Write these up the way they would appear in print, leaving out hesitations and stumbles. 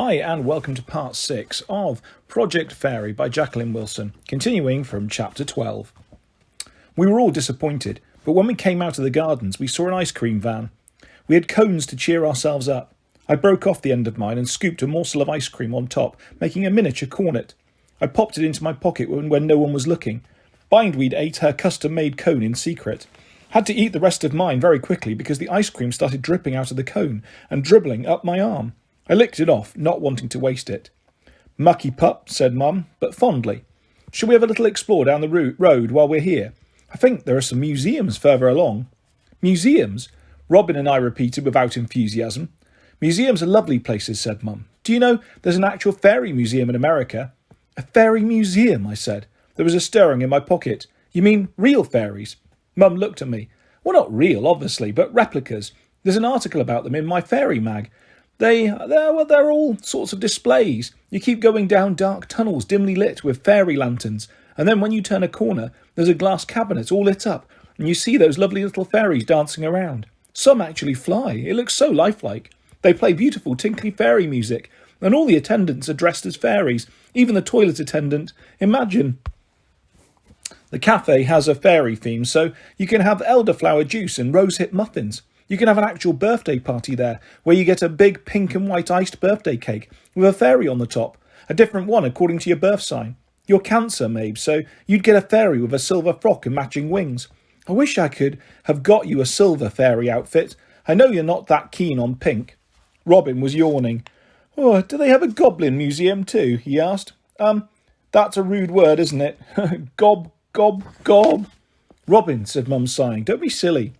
Hi and welcome to part 6 of Project Fairy by Jacqueline Wilson, continuing from chapter 12. We were all disappointed, but when we came out of the gardens we saw an ice cream van. We had cones to cheer ourselves up. I broke off the end of mine and scooped a morsel of ice cream on top, making a miniature cornet. I popped it into my pocket when no one was looking. Bindweed ate her custom-made cone in secret. Had to eat the rest of mine very quickly because the ice cream started dripping out of the cone and dribbling up my arm. I licked it off, not wanting to waste it. "Mucky pup," said Mum, but fondly. "Shall we have a little explore down the road while we're here? I think there are some museums further along." "Museums?" Robin and I repeated without enthusiasm. "Museums are lovely places," said Mum. "Do you know there's an actual fairy museum in America?" "A fairy museum," I said. There was a stirring in my pocket. "You mean real fairies?" Mum looked at me. "Well, not real, obviously, but replicas. There's an article about them in my fairy mag. They're all sorts of displays. You keep going down dark tunnels dimly lit with fairy lanterns, and then when you turn a corner, there's a glass cabinet all lit up, and you see those lovely little fairies dancing around. Some actually fly. It looks so lifelike. They play beautiful tinkly fairy music, and all the attendants are dressed as fairies, even the toilet attendant. Imagine. The cafe has a fairy theme, so you can have elderflower juice and rosehip muffins. You can have an actual birthday party there, where you get a big pink and white iced birthday cake with a fairy on the top, a different one according to your birth sign. You're Cancer, Mabe, so you'd get a fairy with a silver frock and matching wings. I wish I could have got you a silver fairy outfit. I know you're not that keen on pink." Robin was yawning. "Oh, do they have a goblin museum too?" he asked. That's a rude word, isn't it? Gob, gob. "Robin," said Mum, sighing, "don't be silly."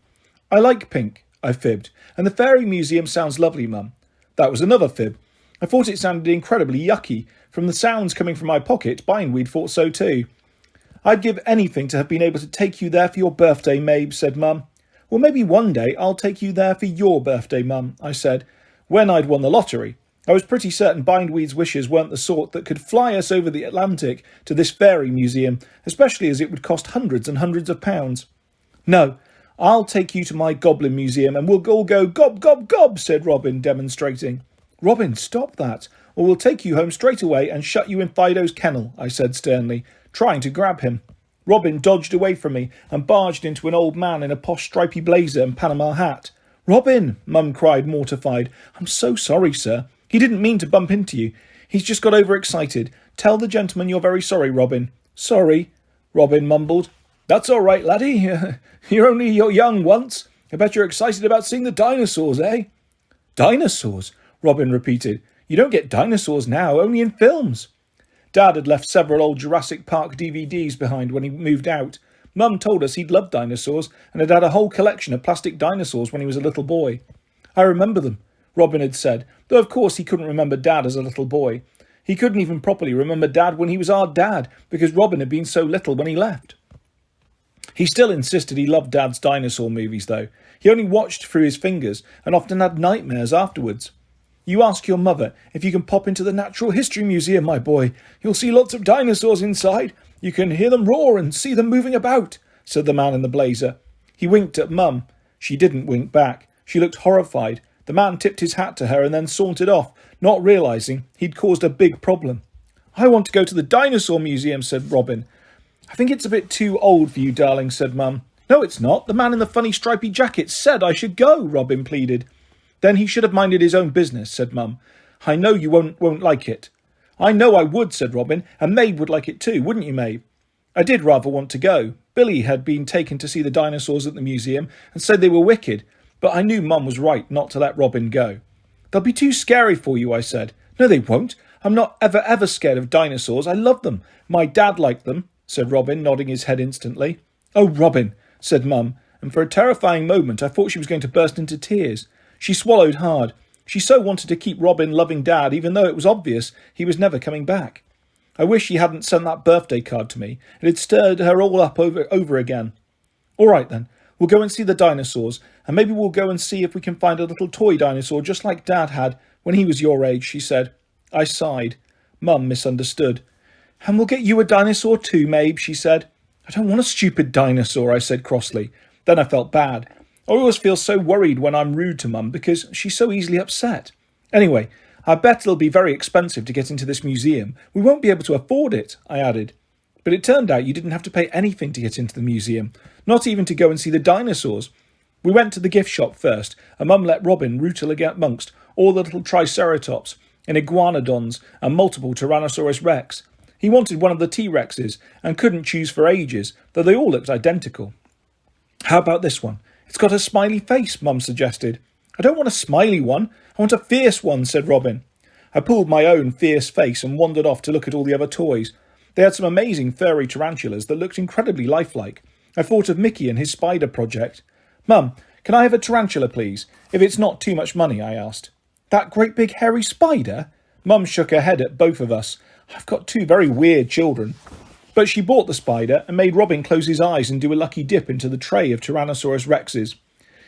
"I like pink," I fibbed, "and the fairy museum sounds lovely, Mum." That was another fib. I thought it sounded incredibly yucky. From the sounds coming from my pocket, Bindweed thought so too. "I'd give anything to have been able to take you there for your birthday, Mabe," said Mum. "Well, maybe one day I'll take you there for your birthday, Mum," I said, when I'd won the lottery. I was pretty certain Bindweed's wishes weren't the sort that could fly us over the Atlantic to this fairy museum, especially as it would cost hundreds and hundreds of pounds. "No, I'll take you to my goblin museum and we'll all go gob, gob, gob," said Robin, demonstrating. "Robin, stop that, or we'll take you home straight away and shut you in Fido's kennel," I said sternly, trying to grab him. Robin dodged away from me and barged into an old man in a posh stripy blazer and Panama hat. "Robin," Mum cried, mortified. "I'm so sorry, sir. He didn't mean to bump into you. He's just got overexcited. Tell the gentleman you're very sorry, Robin." "Sorry," Robin mumbled. "That's all right, laddie. You're young once. I bet you're excited about seeing the dinosaurs, eh?" "Dinosaurs?" Robin repeated. "You don't get dinosaurs now, only in films." Dad had left several old Jurassic Park DVDs behind when he moved out. Mum told us he'd loved dinosaurs and had a whole collection of plastic dinosaurs when he was a little boy. "I remember them," Robin had said, though of course he couldn't remember Dad as a little boy. He couldn't even properly remember Dad when he was our dad, because Robin had been so little when he left. He still insisted he loved Dad's dinosaur movies, though. He only watched through his fingers and often had nightmares afterwards. "You ask your mother if you can pop into the Natural History Museum, my boy. You'll see lots of dinosaurs inside. You can hear them roar and see them moving about," said the man in the blazer. He winked at Mum. She didn't wink back. She looked horrified. The man tipped his hat to her and then sauntered off, not realising he'd caused a big problem. "I want to go to the Dinosaur Museum," said Robin. "I think it's a bit too old for you, darling," said Mum. "No, it's not. The man in the funny stripy jacket said I should go," Robin pleaded. "Then he should have minded his own business," said Mum. "I know you won't like it." "I know I would," said Robin, "and Mabe would like it too, wouldn't you, Mabe?" I did rather want to go. Billy had been taken to see the dinosaurs at the museum and said they were wicked, but I knew Mum was right not to let Robin go. "They'll be too scary for you," I said. "No, they won't. I'm not ever scared of dinosaurs. I love them. My dad liked them," said Robin, nodding his head instantly. "Oh, Robin," said Mum, and for a terrifying moment I thought she was going to burst into tears. She swallowed hard. She so wanted to keep Robin loving Dad, even though it was obvious he was never coming back. I wish he hadn't sent that birthday card to me. It had stirred her all up over again. "All right then, we'll go and see the dinosaurs, and maybe we'll go and see if we can find a little toy dinosaur just like Dad had when he was your age," she said. I sighed. Mum misunderstood. "And we'll get you a dinosaur too, Mabe," she said. "I don't want a stupid dinosaur," I said crossly. Then I felt bad. I always feel so worried when I'm rude to Mum because she's so easily upset. Anyway, I bet it'll be very expensive to get into this museum. We won't be able to afford it, I added. But it turned out you didn't have to pay anything to get into the museum, not even to go and see the dinosaurs. We went to the gift shop first, and Mum let Robin rootle amongst all the little triceratops and iguanodons and multiple Tyrannosaurus rex. He wanted one of the T-Rexes and couldn't choose for ages, though they all looked identical. How about this one? It's got a smiley face, Mum suggested. I don't want a smiley one. I want a fierce one, said Robin. I pulled my own fierce face and wandered off to look at all the other toys. They had some amazing furry tarantulas that looked incredibly lifelike. I thought of Mickey and his spider project. Mum, can I have a tarantula, please? If it's not too much money, I asked. That great big hairy spider? Mum shook her head at both of us. I've got two very weird children. But she bought the spider and made Robin close his eyes and do a lucky dip into the tray of Tyrannosaurus rexes.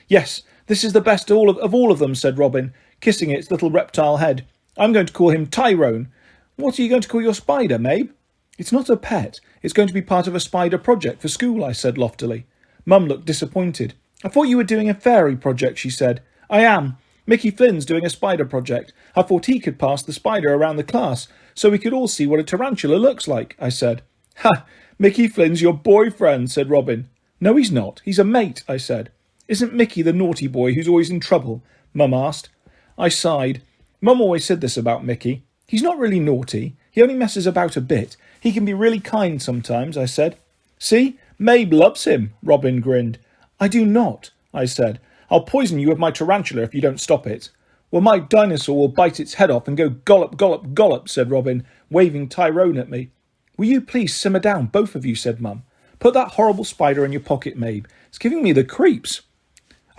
Yes, this is the best of all of them, said Robin, kissing its little reptile head. I'm going to call him Tyrone. What are you going to call your spider, Mabe? It's not a pet. It's going to be part of a spider project for school, I said loftily. Mum looked disappointed. I thought you were doing a fairy project, she said. I am. Mickey Flynn's doing a spider project. I thought he could pass the spider around the class so we could all see what a tarantula looks like, I said. Ha! Mickey Flynn's your boyfriend, said Robin. No, he's not. He's a mate, I said. Isn't Mickey the naughty boy who's always in trouble? Mum asked. I sighed. Mum always said this about Mickey. He's not really naughty. He only messes about a bit. He can be really kind sometimes, I said. See? Mabe loves him, Robin grinned. I do not, I said. I'll poison you with my tarantula if you don't stop it. Well, my dinosaur will bite its head off and go gollop, gollop, gollop, said Robin, waving Tyrone at me. Will you please simmer down, both of you, said Mum. Put that horrible spider in your pocket, Mabe. It's giving me the creeps.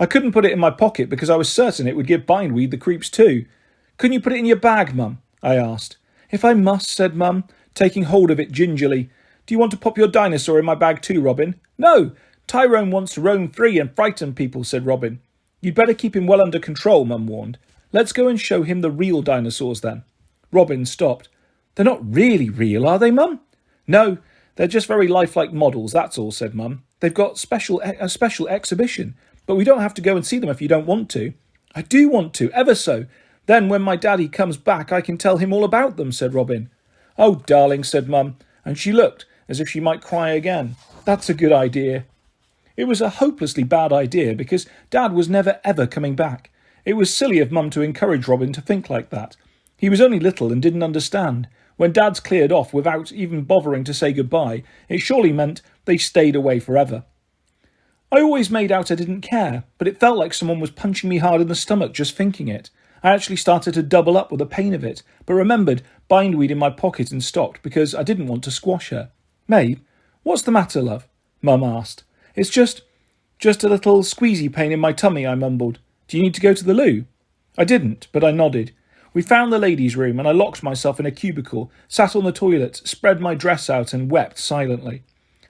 I couldn't put it in my pocket because I was certain it would give Bindweed the creeps too. Couldn't you put it in your bag, Mum? I asked. If I must, said Mum, taking hold of it gingerly. Do you want to pop your dinosaur in my bag too, Robin? No, Tyrone wants to roam free and frighten people, said Robin. You'd better keep him well under control, Mum warned. Let's go and show him the real dinosaurs then. Robin stopped. They're not really real, are they, Mum? No, they're just very lifelike models, that's all, said Mum. They've got a special exhibition, but we don't have to go and see them if you don't want to. I do want to, ever so. Then when my daddy comes back, I can tell him all about them, said Robin. Oh, darling, said Mum, and she looked as if she might cry again. That's a good idea. It was a hopelessly bad idea because Dad was never ever coming back. It was silly of Mum to encourage Robin to think like that. He was only little and didn't understand. When Dad's cleared off without even bothering to say goodbye, it surely meant they stayed away forever. I always made out I didn't care, but it felt like someone was punching me hard in the stomach just thinking it. I actually started to double up with the pain of it, but remembered Bindweed in my pocket and stopped because I didn't want to squash her. Mabe, what's the matter, love? Mum asked. It's just a little squeezy pain in my tummy, I mumbled. Do you need to go to the loo? I didn't, but I nodded. We found the ladies' room and I locked myself in a cubicle, sat on the toilet, spread my dress out and wept silently.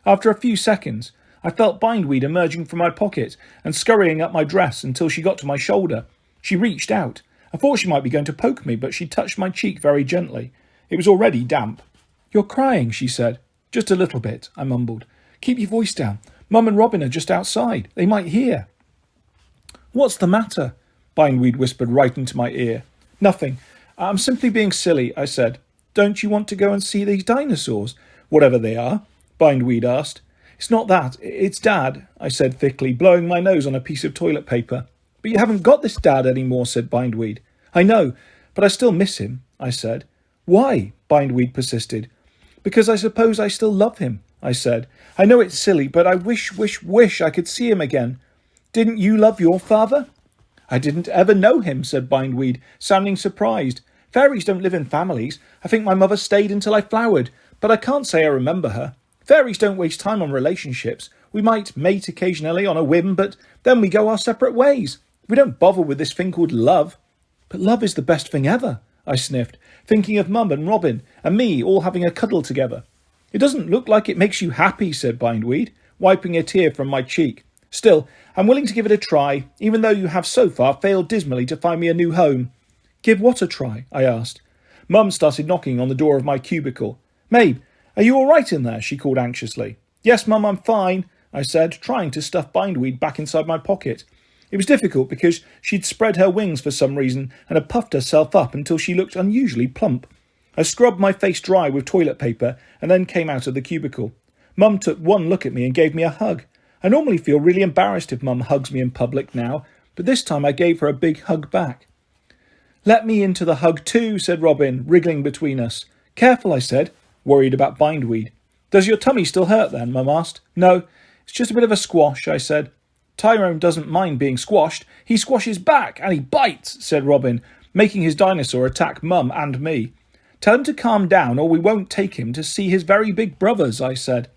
After a few seconds, I felt Bindweed emerging from my pocket and scurrying up my dress until she got to my shoulder. She reached out. I thought she might be going to poke me, but she touched my cheek very gently. It was already damp. You're crying, she said. Just a little bit, I mumbled. Keep your voice down. Mum and Robin are just outside. They might hear. What's the matter? Bindweed whispered right into my ear. Nothing. I'm simply being silly, I said. Don't you want to go and see these dinosaurs? Whatever they are, Bindweed asked. It's not that. It's Dad, I said thickly, blowing my nose on a piece of toilet paper. But you haven't got this Dad anymore, said Bindweed. I know, but I still miss him, I said. Why? Bindweed persisted. Because I suppose I still love him, I said. I know it's silly, but I wish I could see him again. Didn't you love your father? I didn't ever know him, said Bindweed, sounding surprised. Fairies don't live in families. I think my mother stayed until I flowered, but I can't say I remember her. Fairies don't waste time on relationships. We might mate occasionally on a whim, but then we go our separate ways. We don't bother with this thing called love. But love is the best thing ever, I sniffed, thinking of Mum and Robin and me all having a cuddle together. It doesn't look like it makes you happy, said Bindweed, wiping a tear from my cheek. Still, I'm willing to give it a try, even though you have so far failed dismally to find me a new home. Give what a try? I asked. Mum started knocking on the door of my cubicle. Mabe, are you all right in there? She called anxiously. Yes, Mum, I'm fine, I said, trying to stuff Bindweed back inside my pocket. It was difficult because she'd spread her wings for some reason and had puffed herself up until she looked unusually plump. I scrubbed my face dry with toilet paper and then came out of the cubicle. Mum took one look at me and gave me a hug. I normally feel really embarrassed if Mum hugs me in public now, but this time I gave her a big hug back. "Let me into the hug too," said Robin, wriggling between us. "Careful," I said, worried about bindweed. "Does your tummy still hurt then?" Mum asked. "No, it's just a bit of a squash," I said. "Tyrone doesn't mind being squashed. He squashes back and he bites," said Robin, making his dinosaur attack Mum and me. "Tell him to calm down or we won't take him to see his very big brothers," I said.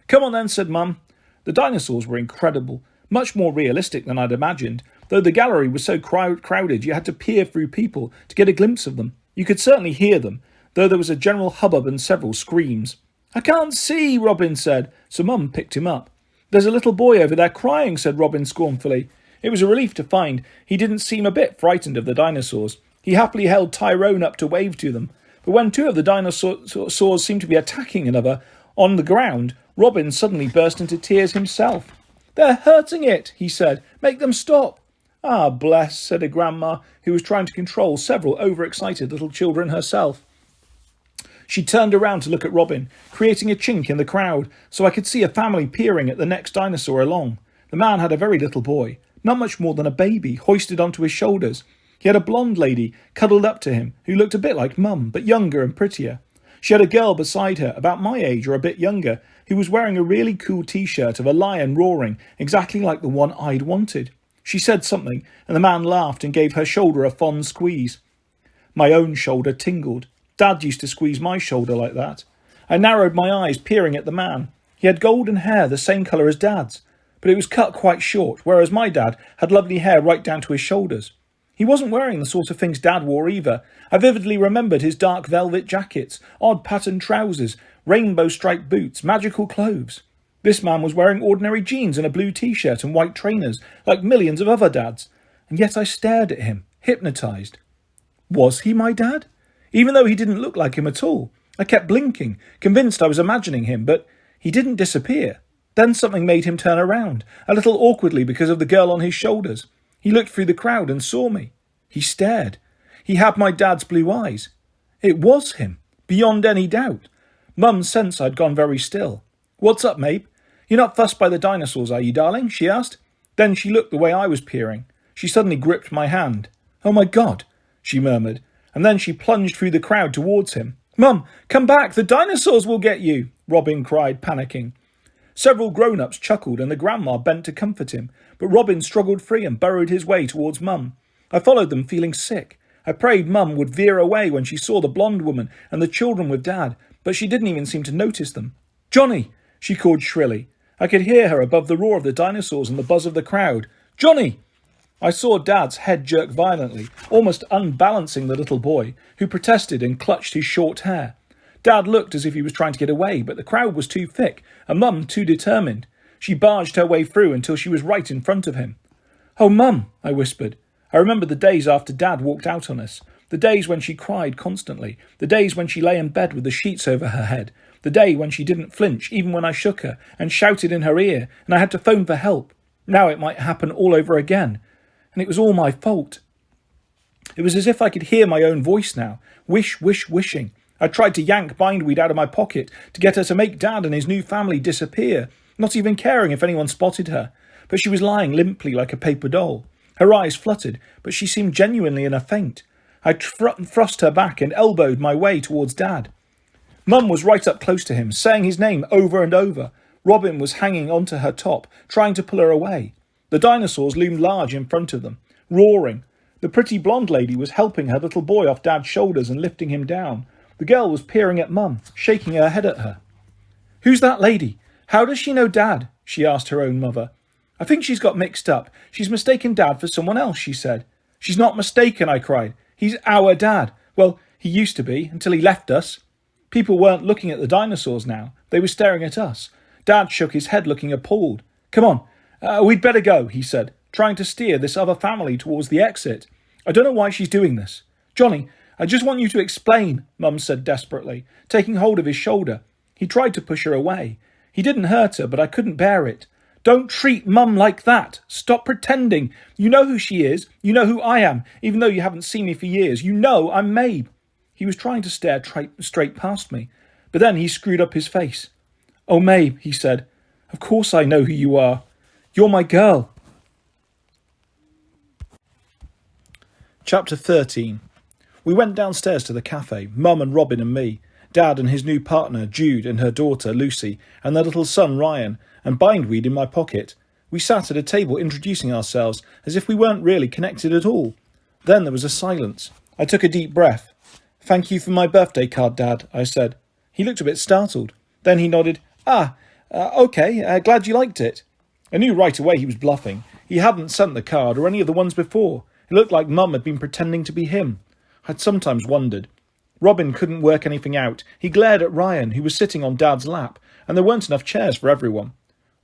"Come on then," said Mum. The dinosaurs were incredible, much more realistic than I'd imagined, though the gallery was so crowded you had to peer through people to get a glimpse of them. You could certainly hear them, though there was a general hubbub and several screams. "I can't see," Robin said, so Mum picked him up. "There's a little boy over there crying," said Robin scornfully. It was a relief to find he didn't seem a bit frightened of the dinosaurs. He happily held Tyrone up to wave to them. But when two of the dinosaurs seemed to be attacking another on the ground, Robin suddenly burst into tears himself. "They're hurting it," he said. "Make them stop." "Ah, bless," said a grandma who was trying to control several overexcited little children herself. She turned around to look at Robin, creating a chink in the crowd, so I could see a family peering at the next dinosaur along. The man had a very little boy, not much more than a baby, hoisted onto his shoulders. He had a blonde lady cuddled up to him, who looked a bit like Mum, but younger and prettier. She had a girl beside her, about my age or a bit younger, who was wearing a really cool t-shirt of a lion roaring, exactly like the one I'd wanted. She said something, and the man laughed and gave her shoulder a fond squeeze. My own shoulder tingled. Dad used to squeeze my shoulder like that. I narrowed my eyes, peering at the man. He had golden hair, the same colour as Dad's, but it was cut quite short, whereas my dad had lovely hair right down to his shoulders. He wasn't wearing the sort of things Dad wore either. I vividly remembered his dark velvet jackets, odd patterned trousers, rainbow-striped boots, magical clothes. This man was wearing ordinary jeans and a blue t-shirt and white trainers, like millions of other dads. And yet I stared at him, hypnotised. Was he my dad? Even though he didn't look like him at all. I kept blinking, convinced I was imagining him, but he didn't disappear. Then something made him turn around, a little awkwardly because of the girl on his shoulders. He looked through the crowd and saw me. He stared. He had my dad's blue eyes. It was him, beyond any doubt. Mum sensed I'd gone very still. "What's up, Mabe? You're not fussed by the dinosaurs, are you, darling?" she asked. Then she looked the way I was peering. She suddenly gripped my hand. "Oh my God," she murmured, and then she plunged through the crowd towards him. "Mum, come back, the dinosaurs will get you," Robin cried, panicking. Several grown-ups chuckled and the grandma bent to comfort him, but Robin struggled free and burrowed his way towards Mum. I followed them, feeling sick. I prayed Mum would veer away when she saw the blonde woman and the children with Dad, but she didn't even seem to notice them. "Johnny!" she called shrilly. I could hear her above the roar of the dinosaurs and the buzz of the crowd. "Johnny!" I saw Dad's head jerk violently, almost unbalancing the little boy, who protested and clutched his short hair. Dad looked as if he was trying to get away, but the crowd was too thick, and Mum too determined. She barged her way through until she was right in front of him. "Oh, Mum," I whispered. I remembered the days after Dad walked out on us, the days when she cried constantly, the days when she lay in bed with the sheets over her head, the day when she didn't flinch even when I shook her and shouted in her ear, and I had to phone for help. Now it might happen all over again, and it was all my fault. It was as if I could hear my own voice now, wishing. I tried to yank bindweed out of my pocket to get her to make Dad and his new family disappear, not even caring if anyone spotted her, but she was lying limply like a paper doll. Her eyes fluttered, but she seemed genuinely in a faint. I thrust her back and elbowed my way towards Dad. Mum was right up close to him, saying his name over and over. Robin was hanging onto her top, trying to pull her away. The dinosaurs loomed large in front of them, roaring. The pretty blonde lady was helping her little boy off Dad's shoulders and lifting him down. The girl was peering at Mum, shaking her head at her. "Who's that lady? How does she know Dad?" she asked her own mother. "I think she's got mixed up. She's mistaken Dad for someone else," she said. "She's not mistaken," I cried. "He's our Dad. Well, he used to be, until he left us." People weren't looking at the dinosaurs now. They were staring at us. Dad shook his head, looking appalled. "Come on, we'd better go," he said, trying to steer this other family towards the exit. "I don't know why she's doing this." "Johnny, I just want you to explain," Mum said desperately, taking hold of his shoulder. He tried to push her away. He didn't hurt her, but I couldn't bear it. Don't treat Mum like that. Stop pretending. You know who she is. You know who I am, even though you haven't seen me for years. You know I'm Mabe. He was trying to stare straight past me, but then he screwed up his face. Oh, Mabe, he said. Of course I know who you are. You're my girl. Chapter 13. We went downstairs to the cafe, Mum and Robin and me, Dad and his new partner, Jude, and her daughter, Lucy, and their little son, Ryan, and bindweed in my pocket. We sat at a table introducing ourselves as if we weren't really connected at all. Then there was a silence. I took a deep breath. Thank you for my birthday card, Dad, I said. He looked a bit startled. Then he nodded. OK, glad you liked it. I knew right away he was bluffing. He hadn't sent the card or any of the ones before. It looked like Mum had been pretending to be him. I'd sometimes wondered. Robin couldn't work anything out. He glared at Ryan, who was sitting on Dad's lap, and there weren't enough chairs for everyone.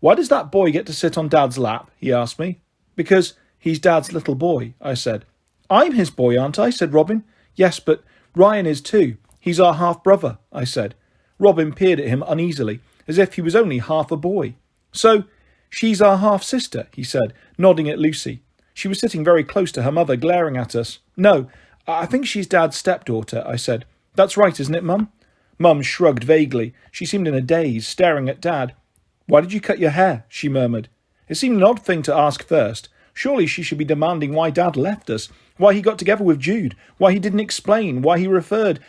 Why does that boy get to sit on Dad's lap? He asked me. Because he's Dad's little boy, I said. I'm his boy, aren't I? Said Robin. Yes, but Ryan is too. He's our half-brother, I said. Robin peered at him uneasily, as if he was only half a boy. So, she's our half-sister, he said, nodding at Lucy. She was sitting very close to her mother, glaring at us. No, I think she's Dad's stepdaughter, I said. That's right, isn't it, Mum? Mum shrugged vaguely. She seemed in a daze, staring at Dad. Why did you cut your hair? She murmured. It seemed an odd thing to ask first. Surely she should be demanding why Dad left us, why he got together with Jude, why he didn't explain, why he preferred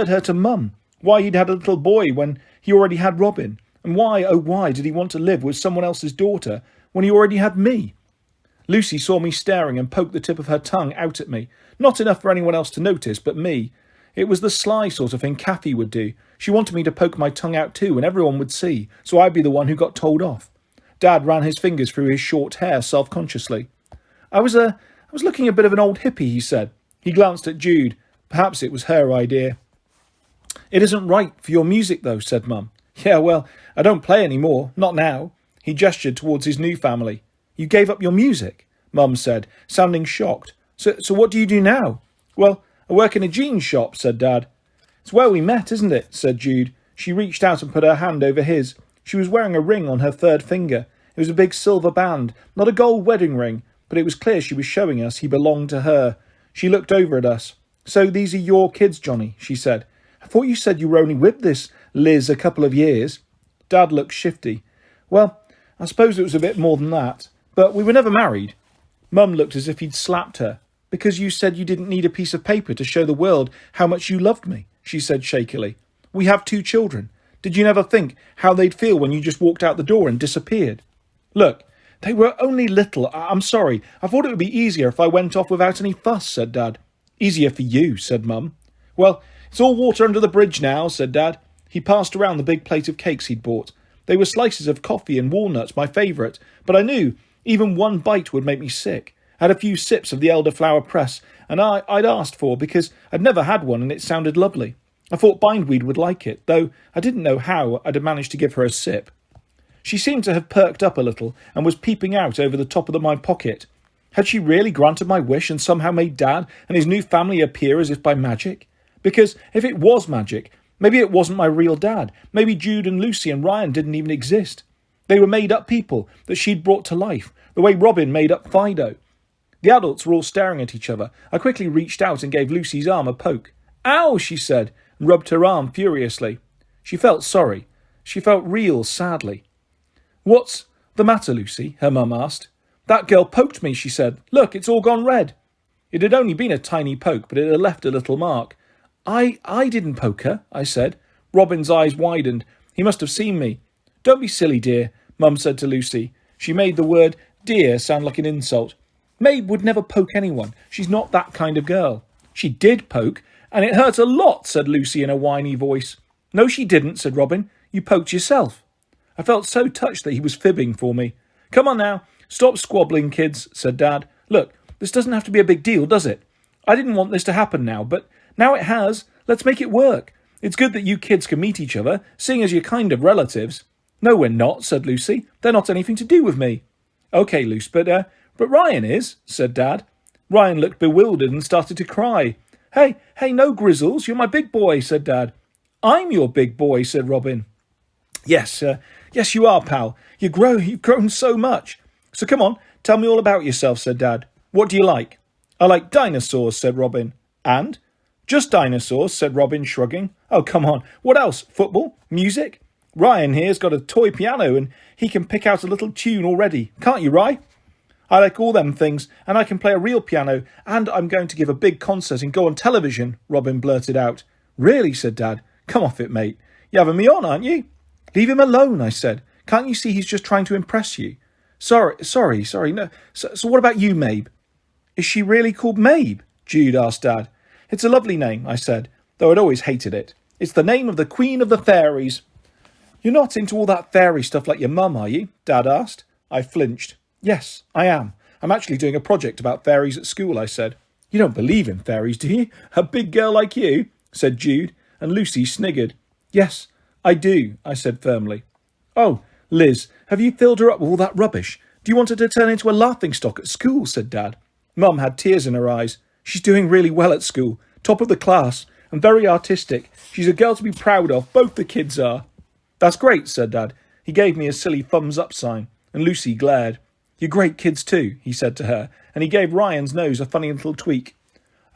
her to Mum, why he'd had a little boy when he already had Robin, and why, oh why, did he want to live with someone else's daughter when he already had me? Lucy saw me staring and poked the tip of her tongue out at me. Not enough for anyone else to notice but me. It was the sly sort of thing Kathy would do. She wanted me to poke my tongue out too, and everyone would see, so I'd be the one who got told off. Dad ran his fingers through his short hair self-consciously. I was looking a bit of an old hippie, he said. He glanced at Jude. Perhaps it was her idea. It isn't right for your music, though, said Mum. Yeah, well, I don't play any more. Not now. He gestured towards his new family. You gave up your music, Mum said, sounding shocked. So what do you do now? Well, I work in a jeans shop, said Dad. It's where we met, isn't it? Said Jude. She reached out and put her hand over his. She was wearing a ring on her third finger. It was a big silver band, not a gold wedding ring, but it was clear she was showing us he belonged to her. She looked over at us. So these are your kids, Johnny, she said. I thought you said you were only with this Liz a couple of years. Dad looked shifty. Well, I suppose it was a bit more than that, but we were never married. Mum looked as if he'd slapped her. Because you said you didn't need a piece of paper to show the world how much you loved me, she said shakily. We have 2 children. Did you never think how they'd feel when you just walked out the door and disappeared? Look, they were only little. I'm sorry. I thought it would be easier if I went off without any fuss, said Dad. Easier for you, said Mum. Well, it's all water under the bridge now, said Dad. He passed around the big plate of cakes he'd bought. They were slices of coffee and walnuts, my favourite, but I knew even one bite would make me sick. I had a few sips of the elderflower press, and I'd asked for because I'd never had one and it sounded lovely. I thought Bindweed would like it, though I didn't know how I'd have managed to give her a sip. She seemed to have perked up a little and was peeping out over the top of my pocket. Had she really granted my wish and somehow made Dad and his new family appear as if by magic? Because if it was magic, maybe it wasn't my real dad. Maybe Jude and Lucy and Ryan didn't even exist. They were made-up people that she'd brought to life, the way Robin made up Fido. The adults were all staring at each other. I quickly reached out and gave Lucy's arm a poke. Ow, she said, and rubbed her arm furiously. She felt sorry. She felt real sadly. What's the matter, Lucy? Her mum asked. That girl poked me, she said. Look, it's all gone red. It had only been a tiny poke, but it had left a little mark. I didn't poke her, I said. Robin's eyes widened. He must have seen me. Don't be silly, dear, Mum said to Lucy. She made the word dear sound like an insult. Mabe would never poke anyone. She's not that kind of girl. She did poke, and it hurt a lot, said Lucy in a whiny voice. No, she didn't, said Robin. You poked yourself. I felt so touched that he was fibbing for me. Come on now, stop squabbling, kids, said Dad. Look, this doesn't have to be a big deal, does it? I didn't want this to happen now, but now it has. Let's make it work. It's good that you kids can meet each other, seeing as you're kind of relatives. No, we're not, said Lucy. They're not anything to do with me. OK, Luce, but Ryan is, said Dad. Ryan looked bewildered and started to cry. Hey, no, Grizzles, you're my big boy, said Dad. I'm your big boy, said Robin. Yes, Yes, you are, pal. You've grown so much. So come on, tell me all about yourself, said Dad. What do you like? I like dinosaurs, said Robin. And? Just dinosaurs, said Robin, shrugging. Oh, come on. What else? Football? Music? Ryan here's got a toy piano and he can pick out a little tune already. Can't you, Rye? I like all them things, and I can play a real piano, and I'm going to give a big concert and go on television, Robin blurted out. Really, said Dad. Come off it, mate. You're having me on, aren't you? Leave him alone, I said. Can't you see he's just trying to impress you? Sorry, no. So what about you, Mabe? Is she really called Mabe? Jude asked Dad. It's a lovely name, I said, though I'd always hated it. It's the name of the Queen of the Fairies. You're not into all that fairy stuff like your mum, are you? Dad asked. I flinched. Yes, I am. I'm actually doing a project about fairies at school, I said. You don't believe in fairies, do you? A big girl like you, said Jude, and Lucy sniggered. Yes, I do, I said firmly. Oh, Liz, have you filled her up with all that rubbish? Do you want her to turn into a laughingstock at school, said Dad. Mum had tears in her eyes. She's doing really well at school, top of the class, and very artistic. She's a girl to be proud of, both the kids are. That's great, said Dad. He gave me a silly thumbs up sign, and Lucy glared. You're great kids too, he said to her, and he gave Ryan's nose a funny little tweak.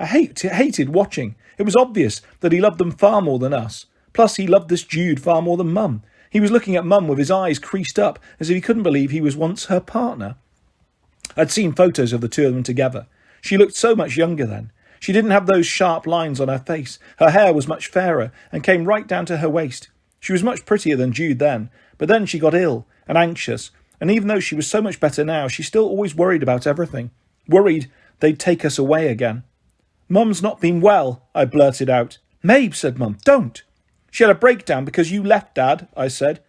I hated watching. It was obvious that he loved them far more than us. Plus, he loved this Jude far more than Mum. He was looking at Mum with his eyes creased up, as if he couldn't believe he was once her partner. I'd seen photos of the two of them together. She looked so much younger then. She didn't have those sharp lines on her face. Her hair was much fairer and came right down to her waist. She was much prettier than Jude then, but then she got ill and anxious, and even though she was so much better now, she still always worried about everything. Worried they'd take us away again. Mum's not been well, I blurted out. Mabe, said Mum, don't. She had a breakdown because you left, Dad, I said.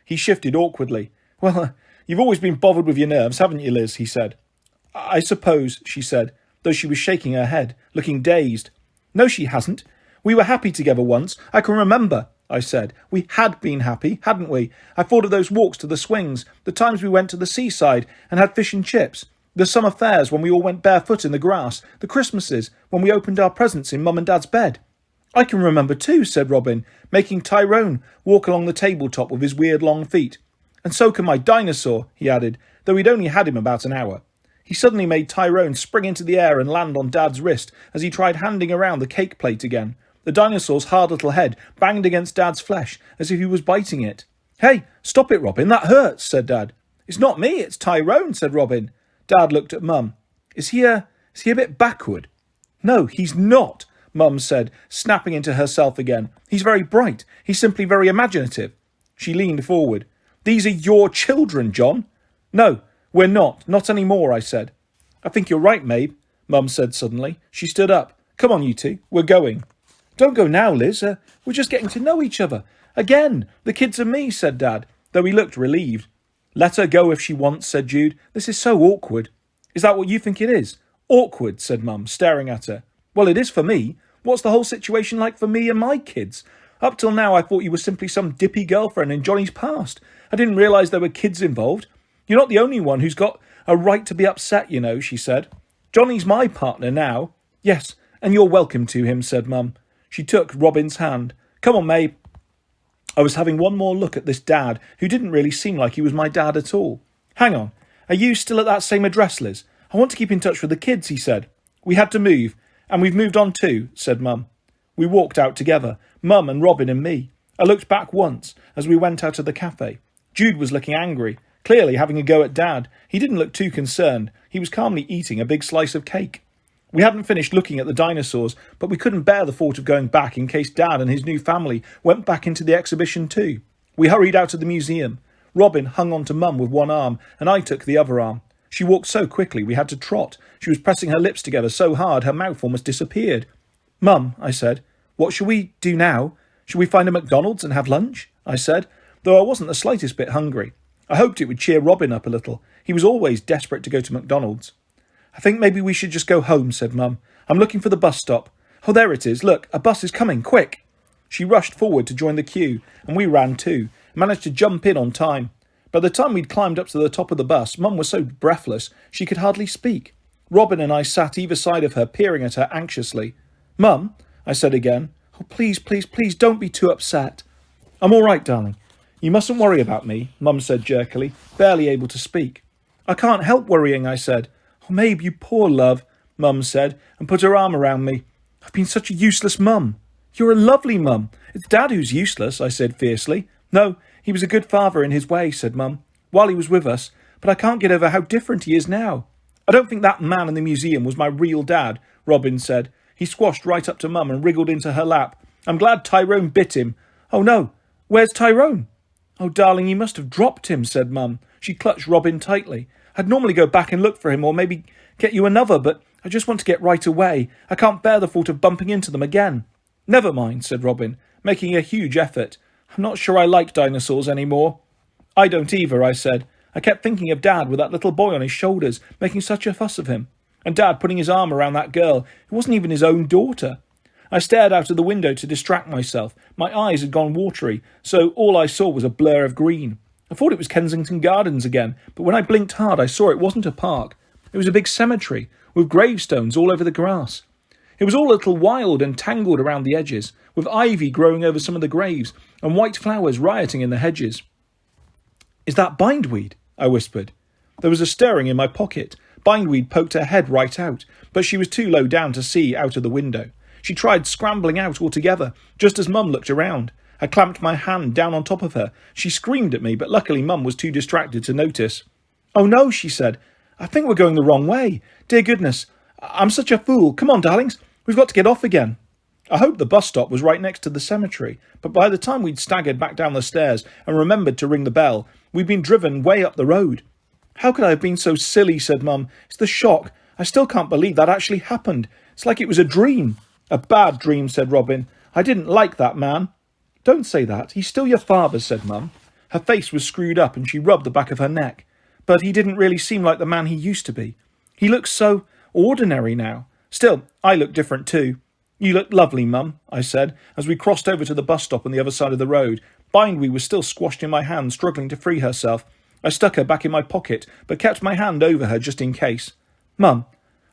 He shifted awkwardly. Well, you've always been bothered with your nerves, haven't you, Liz, he said. I suppose, she said, though she was shaking her head, looking dazed. No, she hasn't. We were happy together once. I can remember, I said. We had been happy, hadn't we? I thought of those walks to the swings, the times we went to the seaside and had fish and chips, the summer fairs when we all went barefoot in the grass, the Christmases when we opened our presents in Mum and Dad's bed. I can remember too, said Robin, making Tyrone walk along the tabletop with his weird long feet. And so can my dinosaur, he added, though we'd only had him about an hour. He suddenly made Tyrone spring into the air and land on Dad's wrist as he tried handing around the cake plate again. The dinosaur's hard little head banged against Dad's flesh as if he was biting it. Hey, stop it, Robin, that hurts, said Dad. It's not me, it's Tyrone, said Robin. Dad looked at Mum. Is he a bit backward? No, he's not, Mum said, snapping into herself again. He's very bright. He's simply very imaginative. She leaned forward. These are your children, John. No, we're not. Not any more, I said. I think you're right, Mabe, Mum said suddenly. She stood up. Come on, you two. We're going. Don't go now, Liz. We're just getting to know each other. Again, the kids and me, said Dad, though he looked relieved. Let her go if she wants, said Jude. This is so awkward. Is that what you think it is? Awkward, said Mum, staring at her. Well, it is for me. What's the whole situation like for me and my kids? Up till now, I thought you were simply some dippy girlfriend in Johnny's past. I didn't realise there were kids involved. You're not the only one who's got a right to be upset, you know, she said. Johnny's my partner now. Yes, and you're welcome to him, said Mum. She took Robin's hand. Come on, Mabe. I was having one more look at this Dad, who didn't really seem like he was my dad at all. Hang on. Are you still at that same address, Liz? I want to keep in touch with the kids, he said. We had to move, and we've moved on too, said Mum. We walked out together, Mum and Robin and me. I looked back once as we went out of the cafe. Jude was looking angry, clearly having a go at Dad. He didn't look too concerned. He was calmly eating a big slice of cake. We hadn't finished looking at the dinosaurs, but we couldn't bear the thought of going back in case Dad and his new family went back into the exhibition too. We hurried out of the museum. Robin hung on to Mum with one arm, and I took the other arm. She walked so quickly we had to trot. She was pressing her lips together so hard her mouth almost disappeared. Mum, I said, what shall we do now? Shall we find a McDonald's and have lunch? I said, though I wasn't the slightest bit hungry. I hoped it would cheer Robin up a little. He was always desperate to go to McDonald's. I think maybe we should just go home, said Mum. I'm looking for the bus stop. Oh, there it is. Look, a bus is coming. Quick. She rushed forward to join the queue, and we ran too, and managed to jump in on time. By the time we'd climbed up to the top of the bus, Mum was so breathless she could hardly speak. Robin and I sat either side of her, peering at her anxiously. Mum, I said again. Oh, please, please, please don't be too upset. I'm all right, darling. You mustn't worry about me, Mum said jerkily, barely able to speak. I can't help worrying, I said. Oh, Mabe, you poor love, Mum said, and put her arm around me. I've been such a useless mum. You're a lovely mum. It's Dad who's useless, I said fiercely. No, he was a good father in his way, said Mum, while he was with us, but I can't get over how different he is now. I don't think that man in the museum was my real dad, Robin said. He squashed right up to Mum and wriggled into her lap. I'm glad Tyrone bit him. Oh no, where's Tyrone? Oh, darling, you must have dropped him, said Mum. She clutched Robin tightly. I'd normally go back and look for him or maybe get you another, but I just want to get right away. I can't bear the thought of bumping into them again. Never mind, said Robin, making a huge effort. I'm not sure I like dinosaurs anymore. I don't either, I said. I kept thinking of Dad with that little boy on his shoulders, making such a fuss of him. And Dad putting his arm around that girl, who wasn't even his own daughter. I stared out of the window to distract myself. My eyes had gone watery, so all I saw was a blur of green. I thought it was Kensington Gardens again, but when I blinked hard I saw it wasn't a park. It was a big cemetery, with gravestones all over the grass. It was all a little wild and tangled around the edges, with ivy growing over some of the graves, and white flowers rioting in the hedges. Is that bindweed? I whispered. There was a stirring in my pocket. Bindweed poked her head right out, but she was too low down to see out of the window. She tried scrambling out altogether, just as Mum looked around. I clamped my hand down on top of her. She screamed at me, but luckily Mum was too distracted to notice. Oh no, she said. I think we're going the wrong way. Dear goodness, I'm such a fool. Come on, darlings, we've got to get off again. I hoped the bus stop was right next to the cemetery, but by the time we'd staggered back down the stairs and remembered to ring the bell, we'd been driven way up the road. How could I have been so silly, said Mum. It's the shock. I still can't believe that actually happened. It's like it was a dream. A bad dream, said Robin. I didn't like that man. Don't say that. He's still your father, said Mum. Her face was screwed up and she rubbed the back of her neck. But he didn't really seem like the man he used to be. He looks so ordinary now. Still, I look different too. You look lovely, Mum, I said, as we crossed over to the bus stop on the other side of the road. Bindweed was still squashed in my hand, struggling to free herself. I stuck her back in my pocket, but kept my hand over her just in case. Mum,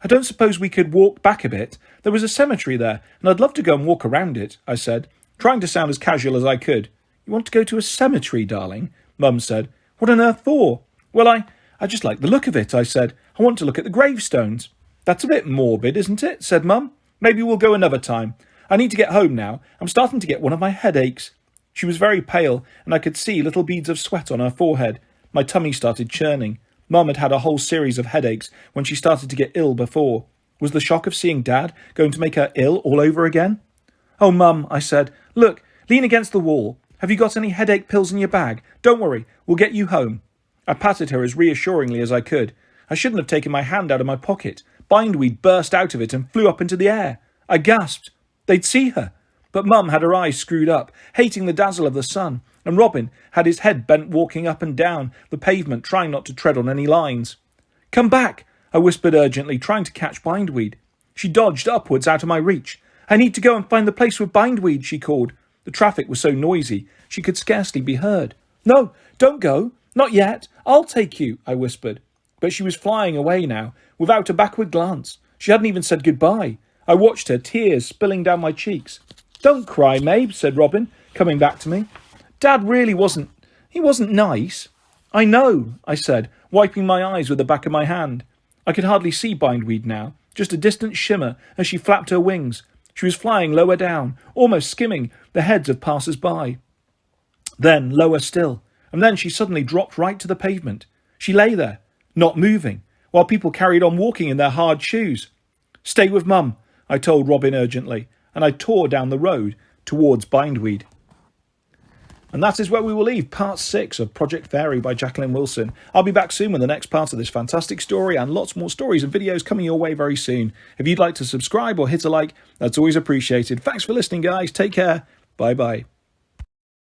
I don't suppose we could walk back a bit. There was a cemetery there, and I'd love to go and walk around it, I said, trying to sound as casual as I could. You want to go to a cemetery, darling? Mum said. What on earth for? Well, I just like the look of it, I said. I want to look at the gravestones. That's a bit morbid, isn't it? Said Mum. Maybe we'll go another time. I need to get home now. I'm starting to get one of my headaches. She was very pale, and I could see little beads of sweat on her forehead. My tummy started churning. Mum had had a whole series of headaches when she started to get ill before. Was the shock of seeing Dad going to make her ill all over again? Oh, Mum, I said, look, lean against the wall. Have you got any headache pills in your bag? Don't worry, we'll get you home. I patted her as reassuringly as I could. I shouldn't have taken my hand out of my pocket. Bindweed burst out of it and flew up into the air. I gasped. They'd see her. But Mum had her eyes screwed up, hating the dazzle of the sun, and Robin had his head bent walking up and down the pavement, trying not to tread on any lines. Come back, I whispered urgently, trying to catch Bindweed. She dodged upwards out of my reach. I need to go and find the place with Bindweed, she called. The traffic was so noisy, she could scarcely be heard. No, don't go. Not yet. I'll take you, I whispered. But she was flying away now, without a backward glance. She hadn't even said goodbye. I watched her, tears spilling down my cheeks. Don't cry, Mabe, said Robin, coming back to me. Dad really wasn't nice. I know, I said, wiping my eyes with the back of my hand. I could hardly see Bindweed now, just a distant shimmer as she flapped her wings. She was flying lower down, almost skimming the heads of passers-by. Then lower still, and then she suddenly dropped right to the pavement. She lay there, not moving, while people carried on walking in their hard shoes. Stay with Mum, I told Robin urgently, and I tore down the road towards Bindweed. And that is where we will leave part 6 of Project Fairy by Jacqueline Wilson. I'll be back soon with the next part of this fantastic story and lots more stories and videos coming your way very soon. If you'd like to subscribe or hit a like, that's always appreciated. Thanks for listening, guys. Take care. Bye-bye.